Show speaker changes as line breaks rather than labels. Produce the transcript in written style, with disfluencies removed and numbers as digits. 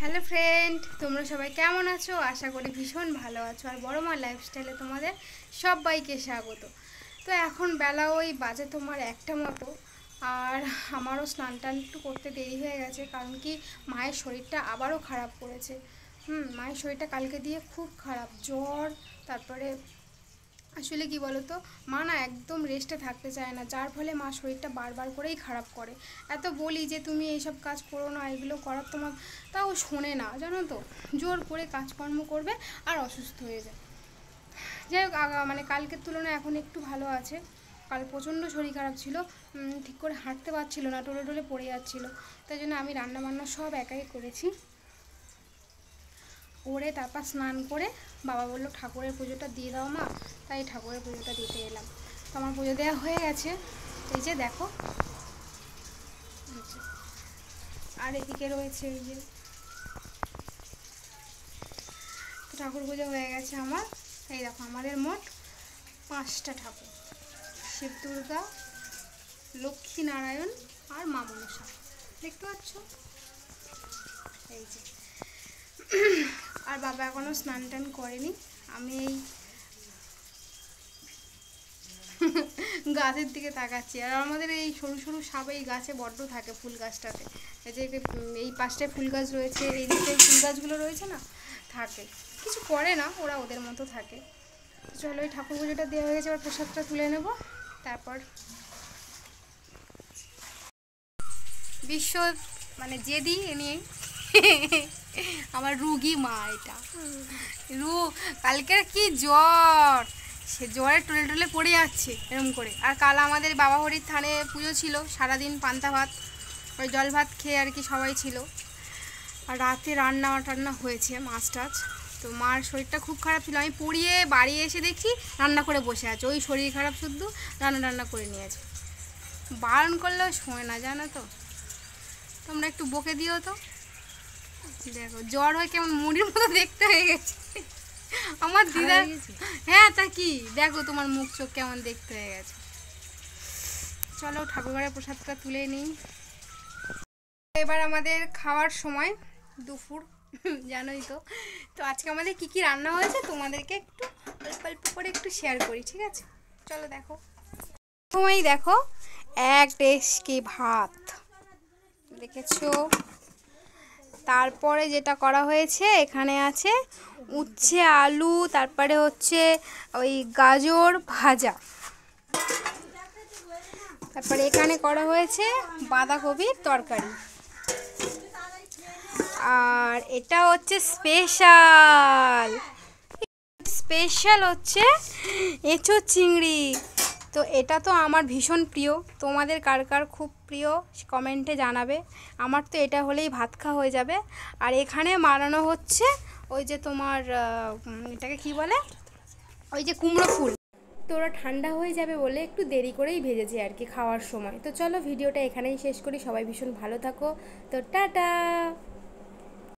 Hello friend, তোমরা সবাই কেমন আছো? আশা করি ভীষণ ভালো আছো। আর বড় মা লাইফস্টাইলে তোমাদের সবাইকে স্বাগত। তো এখন বেলা ওই বাজে তোমার একটা মতো। আর আমারও স্নান টান একটু করতে দেরি হয়ে গেছে, কারণ কি মায়ের শরীরটা আবারও খারাপ করেছে। মায়ের শরীরটা কালকে দিয়ে খুব খারাপ, জ্বর। তারপরে আসলে কি বলো তো, মা না একদম রেস্টে থাকতে চায় না, যার ফলে মা শরীরটা বারবার করেই খারাপ করে। এত বলি যে তুমি এইসব কাজ করো না, এগুলো করার তোমার, তাও শোনে না, জানো তো। জোর করে কাজকর্ম করবে আর অসুস্থ হয়ে যায়। যাই হোক, মানে কালকের তুলনায় এখন একটু ভালো আছে। কাল প্রচণ্ড শরীর খারাপ ছিল, ঠিক করে হাঁটতে পারছিল না, টোলে টোলে পড়ে যাচ্ছিলো। তাই জন্য আমি রান্নাবান্না সব একাই করেছি। করে তারপর স্নান করে বাবা বললো ঠাকুরের পুজোটা দিয়ে দাও মা, তাই ঠাকুরের পুজোটা দিতে এলাম। তো আমার পুজো দেওয়া হয়ে গেছে, এই যে দেখো। আর এদিকে রয়েছে এই যে ঠাকুর পুজো হয়ে গেছে আমার। এই দেখো, আমাদের মোট 5টা ঠাকুর: শিব, দুর্গা, লক্ষ্মী নারায়ণ আর মা মনসা। দেখতে পাচ্ছ এই যে। আর বাবা এখনো স্নান টান করেনি। আমি এই গাছের দিকে তাকাচ্ছি। আর আমাদের এই সরু সরু সাপ এই গাছে বড্ড থাকে, ফুল গাছটাতে। এই যে এই পাশটায় ফুল গাছ রয়েছে, এই দিকে ফুল গাছগুলো রয়েছে না, থাকে, কিছু করে না, ওরা ওদের মতো থাকে। চলো, এই ঠাকুর পুজোটা দেওয়া হয়ে গেছে, এবার প্রসাদটা তুলে নেব। তারপর বিশ্ব মানে জেদি নিয়ে আমার রুগী মা, এটা কালকের কি জ্বর, সে জ্বরে টলে টলে পড়ে যাচ্ছে এরকম করে। আর কাল আমাদের বাবা হরির থানে পুজো ছিল, সারাদিন পান্তা ভাত, ওই জল ভাত খেয়ে আর কি সবাই ছিল। আর রাতে রান্না টান্না হয়েছে, মাছ টাছ। তো মার শরীরটা খুব খারাপ ছিল, আমি পড়িয়ে বাড়ি এসে দেখি রান্না করে বসে আছে। ওই শরীর খারাপ শুদ্ধ রান্না করে নিয়েছে, বারণ করলেও শোয় না, জানো তো। তোমরা একটু বকে দিও তো। দেখো জ্বর হয় কেমন মুড়ির মতো দেখতে হয়ে গেছে আমার দিদা। হ্যাঁ, তা কি দেখো, তোমার মুখ চোখ কেমন দেখতে হয়ে গেছে। চলো ঠাকুরঘরের প্রসাদটা তুলে নিই। এবার আমাদের খাওয়ার সময়, দুপুর, জানোই তো। তো আজকে আমাদের কি কি রান্না হয়েছে তোমাদেরকে একটু অল্প অল্প করে একটু শেয়ার করি, ঠিক আছে? চলো দেখো। প্রথমেই দেখো, এক ডেচকি ভাত দেখেছো। তারপরে যেটা করা হয়েছে, এখানে আছে উচ্ছে আলু, তারপরে হচ্ছে ওই গাজর ভাজা। তারপরে এখানে করা হয়েছে বাঁধাকপির তরকারি। আর এটা হচ্ছে স্পেশাল হচ্ছে এঁচোড় চিংড়ি। তো এটা তো আমার ভীষণ প্রিয়, তোমাদের কার কার খুব প্রিয় কমেন্টে জানাবে। আমার তো এটা হলেই ভাত খাওয়া হয়ে যাবে। আর এখানে মারানো হচ্ছে ওই যে তোমার এটাকে কি বলে, ওই যে কুমড়ো ফুল। তো ওরা ঠান্ডা হয়ে যাবে বলে একটু দেরি করেই ভেজেছি আর কি খাওয়ার সময়। তো চলো ভিডিওটা এখানেই শেষ করি, সবাই ভীষণ ভালো থাকো। তো টাটা।